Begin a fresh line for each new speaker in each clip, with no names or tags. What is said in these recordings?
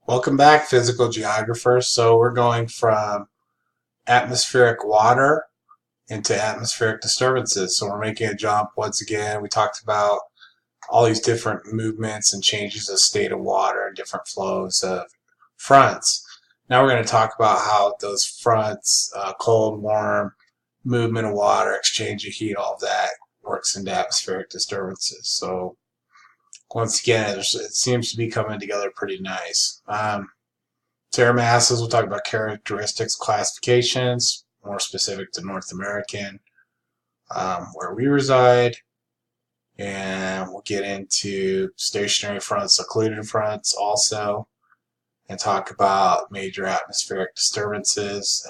Welcome back, physical geographers. So we're going from atmospheric water into atmospheric disturbances. So we're making a jump once again. We talked about all these different movements and changes of state of water and different flows of fronts. Now we're going to talk about how those fronts, cold, warm, movement of water, exchange of heat, all of that works into atmospheric disturbances. So once again, it seems to be coming together pretty nice. Air masses, we'll talk about characteristics, classifications, more specific to North American, where we reside. And we'll get into stationary fronts, occluded fronts also, and talk about major atmospheric disturbances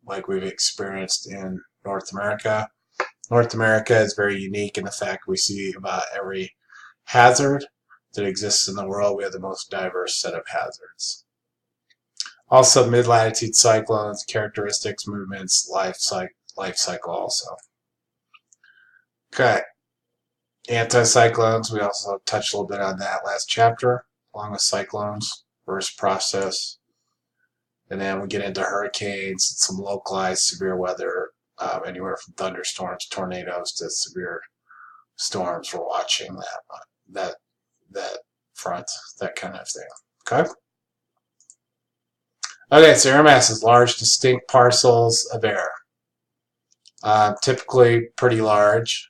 like we've experienced in North America. North America is very unique in the fact we see about every hazard that exists in the world. We have the most diverse set of hazards. Also, mid-latitude cyclones, characteristics, movements, life cycle also. Okay. Anticyclones, we also touched a little bit on that last chapter, along with cyclones, first process. And then we get into hurricanes and some localized severe weather, anywhere from thunderstorms, tornadoes, to severe storms. We're watching that front, that kind of thing. Okay? Okay, so air mass is large, distinct parcels of air. Typically pretty large,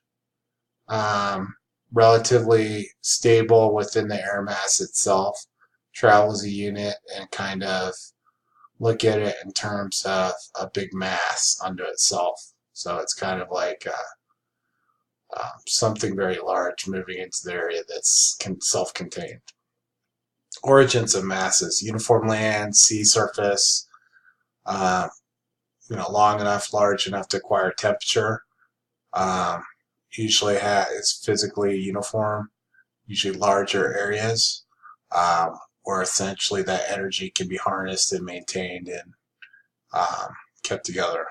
relatively stable within the air mass itself, travels a unit, and kind of look at it in terms of a big mass unto itself. So it's kind of like something very large moving into the area that's self-contained. Origins of masses: uniform land, sea surface, long enough, large enough to acquire temperature. Usually is physically uniform, usually larger areas, where essentially that energy can be harnessed and maintained and kept together.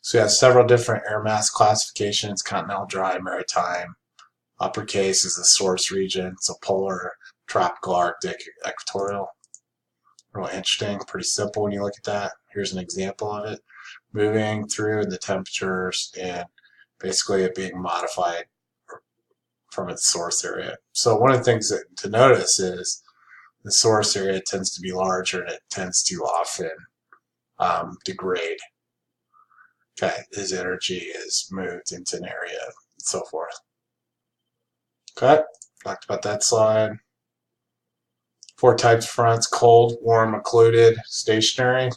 So we have several different air mass classifications: continental, dry, maritime. Uppercase is the source region, so polar, tropical, Arctic, equatorial. Real interesting, pretty simple when you look at that. Here's an example of it. Moving through the temperatures and basically it being modified from its source area. So one of the things to notice is the source area tends to be larger and it tends to often degrade. Okay, as energy is moved into an area and so forth. Okay, talked about that slide. 4 types of fronts: cold, warm, occluded, stationary.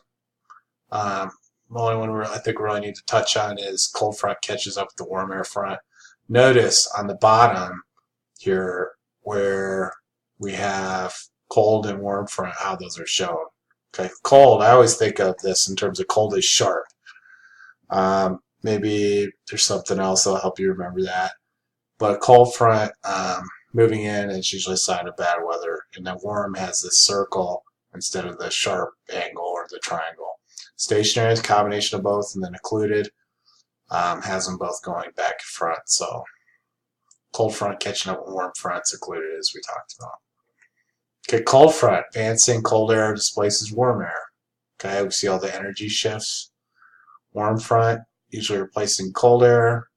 The only one I think we really need to touch on is cold front catches up with the warm air front. Notice on the bottom here where we have cold and warm front, how those are shown. Okay, cold, I always think of this in terms of cold as sharp. Maybe there's something else that'll help you remember that. But a cold front moving in is usually a sign of bad weather, and the warm has this circle instead of the sharp angle or the triangle. Stationary is a combination of both, and then occluded has them both going back and front. So cold front catching up with warm fronts, occluded, as we talked about. Okay, cold front, advancing cold air displaces warm air. Okay, we see all the energy shifts. Warm front, usually replacing cold air,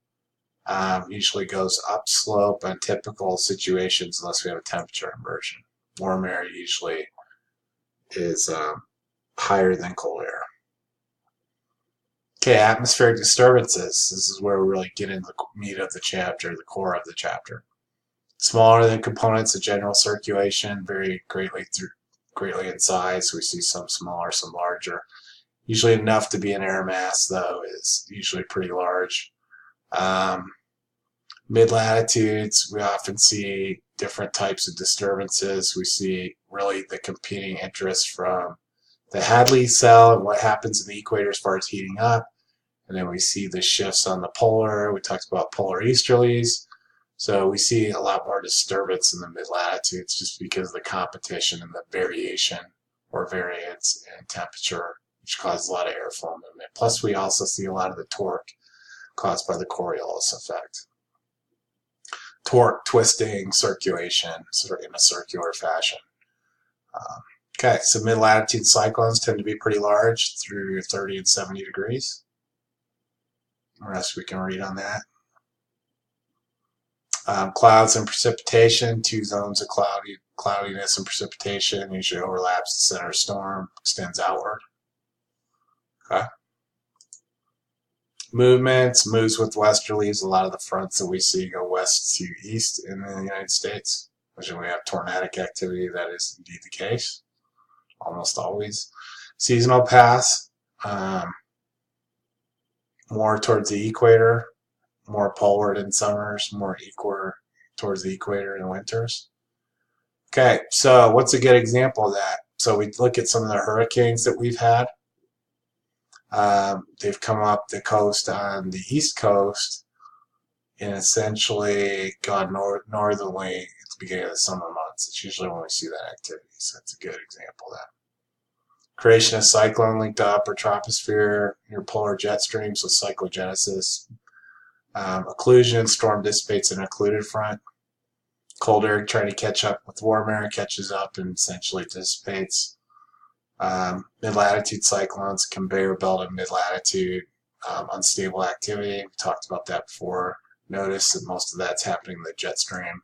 usually goes upslope on typical situations unless we have a temperature inversion. Warm air usually is higher than cold air. Okay, atmospheric disturbances. This is where we really get into the meat of the chapter, the core of the chapter. Smaller than components of general circulation, vary greatly in size. We see some smaller, some larger. Usually enough to be an air mass, though, is usually pretty large. Mid-latitudes, we often see different types of disturbances. We see really the competing interests from the Hadley cell and what happens in the equator as far as heating up. And then we see the shifts on the polar. We talked about polar easterlies. So we see a lot more disturbance in the mid-latitudes just because of the competition and the variation or variance in temperature, which causes a lot of airflow movement. Plus, we also see a lot of the torque caused by the Coriolis effect. Torque, twisting, circulation, sort of in a circular fashion. Okay, so mid-latitude cyclones tend to be pretty large, through 30 and 70 degrees. The rest we can read on that. Clouds and precipitation, two zones of cloudiness and precipitation, usually overlaps the center of storm, extends outward. Okay. Moves with westerlies. A lot of the fronts that we see go west to east in the United States, which when we have tornadic activity, that is indeed the case, almost always. Seasonal paths, more towards the equator, more poleward in summers, more equator towards the equator in winters. Okay, so what's a good example of that? So we look at some of the hurricanes that we've had. They've come up the coast on the east coast and essentially gone northerly at the beginning of the summer months. It's usually when we see that activity, so that's a good example of that. Creation of cyclone linked to upper troposphere near polar jet streams with cyclogenesis. Occlusion, storm dissipates in an occluded front. Cold air trying to catch up with warm air, catches up and essentially dissipates. Mid-latitude cyclones, conveyor belt of mid-latitude, unstable activity. We talked about that before. Notice that most of that's happening in the jet stream,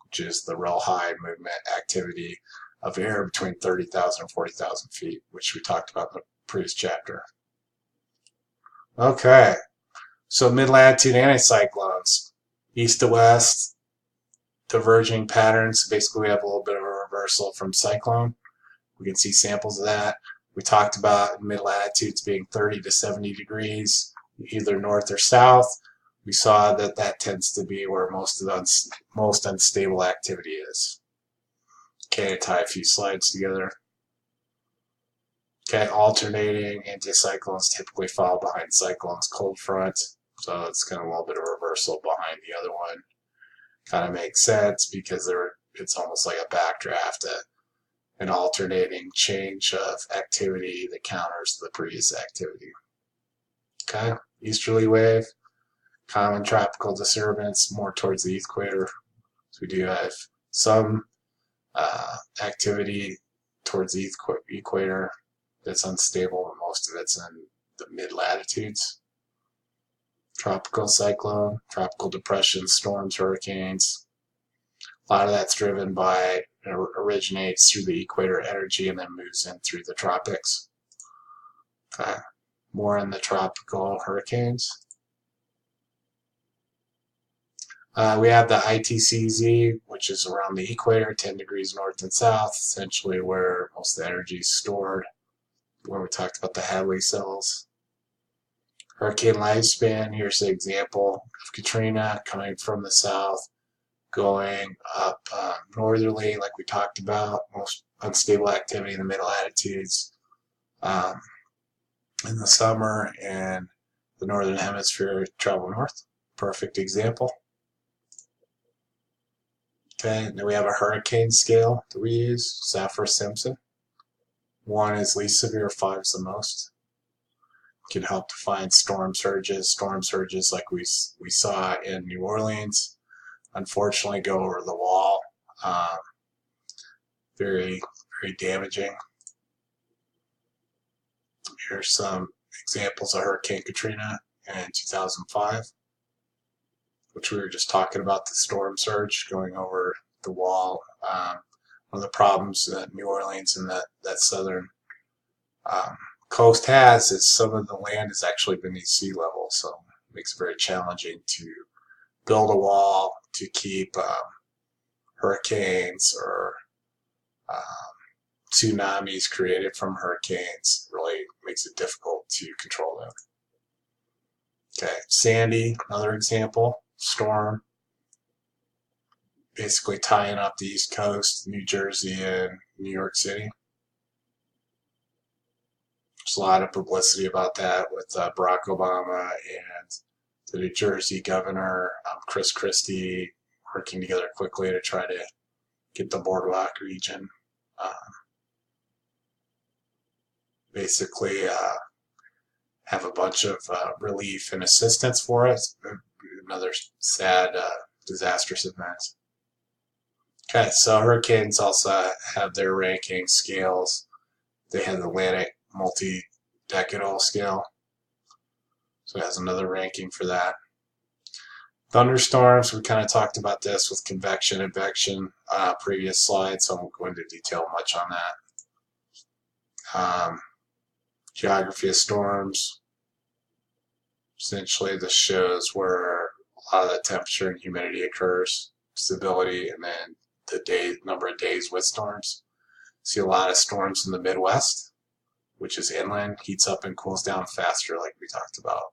which is the real high movement activity of air between 30,000 and 40,000 feet, which we talked about in the previous chapter. Okay, so mid-latitude anticyclones, east to west, diverging patterns. Basically, we have a little bit of a reversal from cyclone. We can see samples of that. We talked about mid-latitudes being 30 to 70 degrees, either north or south. We saw that that tends to be where most of the most unstable activity is. Okay, to tie a few slides together. Okay, alternating anticyclones typically fall behind cyclones cold front, so it's kind of a little bit of a reversal behind the other one. Kind of makes sense because it's almost like a backdraft, an alternating change of activity that counters the previous activity. Okay, easterly wave, common tropical disturbance more towards the equator. So we do have some activity towards the equator that's unstable, but most of it's in the mid-latitudes. Tropical cyclone, tropical depression, storms, hurricanes. A lot of that's driven by, originates through the equator energy and then moves in through the tropics. Okay. More in the tropical hurricanes. We have the ITCZ, which is around the equator, 10 degrees north and south, essentially where most of the energy is stored, where we talked about the Hadley cells. Hurricane lifespan, here's the example of Katrina coming from the south, going up northerly, like we talked about, most unstable activity in the mid-latitudes in the summer, and the northern hemisphere travel north. Perfect example. Okay, then we have a hurricane scale that we use, Saffir-Simpson. 1 is least severe, 5 is the most. Can help define storm surges. Storm surges like we saw in New Orleans, unfortunately, go over the wall. Very, very damaging. Here's some examples of Hurricane Katrina in 2005, which we were just talking about, the storm surge going over the wall. One of the problems that New Orleans and that southern coast has is some of the land is actually beneath sea level, so it makes it very challenging to build a wall to keep hurricanes or tsunamis created from hurricanes. Really makes it difficult to control them. Okay, Sandy, another example, storm, basically tying up the East Coast, New Jersey and New York City. There's a lot of publicity about that with Barack Obama and the New Jersey governor, Chris Christie, working together quickly to try to get the boardwalk region basically have a bunch of relief and assistance for it. Another sad, disastrous event. Okay, so hurricanes also have their ranking scales. They have the Atlantic multi-decadal scale, so it has another ranking for that. Thunderstorms, we kind of talked about this with convection and advection previous slides, so I won't go into detail much on that. Geography of storms, essentially this shows where a lot of the temperature and humidity occurs, stability, and then the number of days with storms. See a lot of storms in the Midwest, which is inland, heats up and cools down faster like we talked about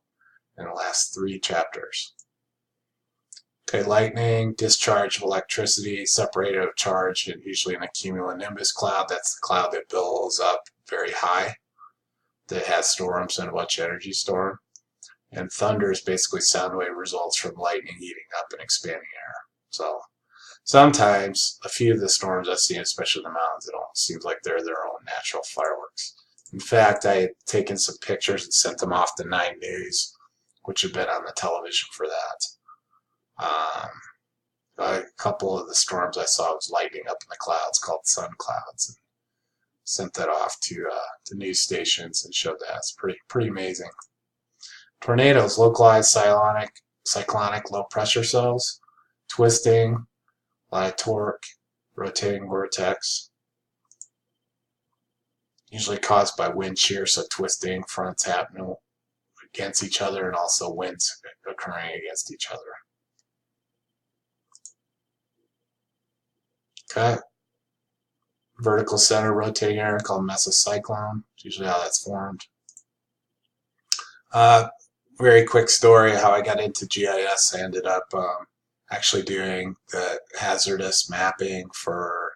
in the last 3 chapters. Okay, lightning, discharge of electricity, separated of charge, and usually in a cumulonimbus cloud. That's the cloud that billows up very high, that has storms and a bunch of energy stored. And thunder is basically sound wave results from lightning heating up and expanding air. So sometimes a few of the storms I've seen, especially in the mountains, it almost seems like they're their own natural fireworks. In fact, I had taken some pictures and sent them off to 9 News, which have been on the television for that. A couple of the storms I saw was lightning up in the clouds called sun clouds, and sent that off to news stations and showed that. It's pretty amazing. Tornadoes, localized cyclonic low pressure cells, twisting, a lot of torque, rotating vortex, usually caused by wind shear, so twisting, fronts happening against each other, and also winds occurring against each other. Okay. Vertical center rotating area called mesocyclone. It's usually how that's formed. Very quick story how I got into GIS. I ended up actually doing the hazardous mapping for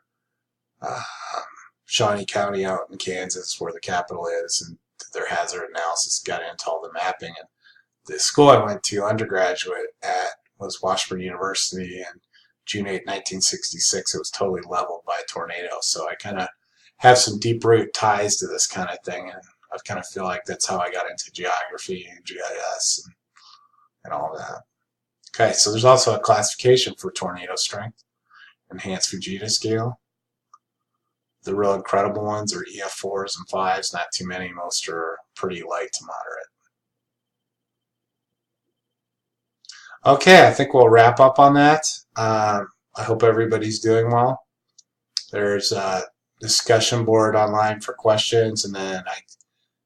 Shawnee County out in Kansas, where the capital is, and their hazard analysis got into all the mapping. And the school I went to undergraduate at was Washburn University, and June 8, 1966, it was totally leveled by a tornado. So I kind of have some deep root ties to this kind of thing, and I kind of feel like that's how I got into geography and GIS and all that. Okay, so there's also a classification for tornado strength, enhanced Fujita scale. The real incredible ones are EF4s and 5s, not too many. Most are pretty light to moderate. Okay, I think we'll wrap up on that. I hope everybody's doing well. There's a discussion board online for questions, and then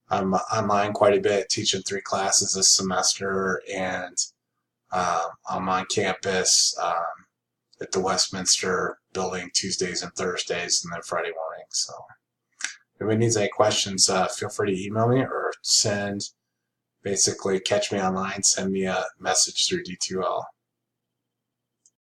I'm online quite a bit, teaching 3 classes this semester, and I'm on campus at the Westminster building Tuesdays and Thursdays, and then Friday morning. So if anyone needs any questions, feel free to email me or basically catch me online, send me a message through D2L.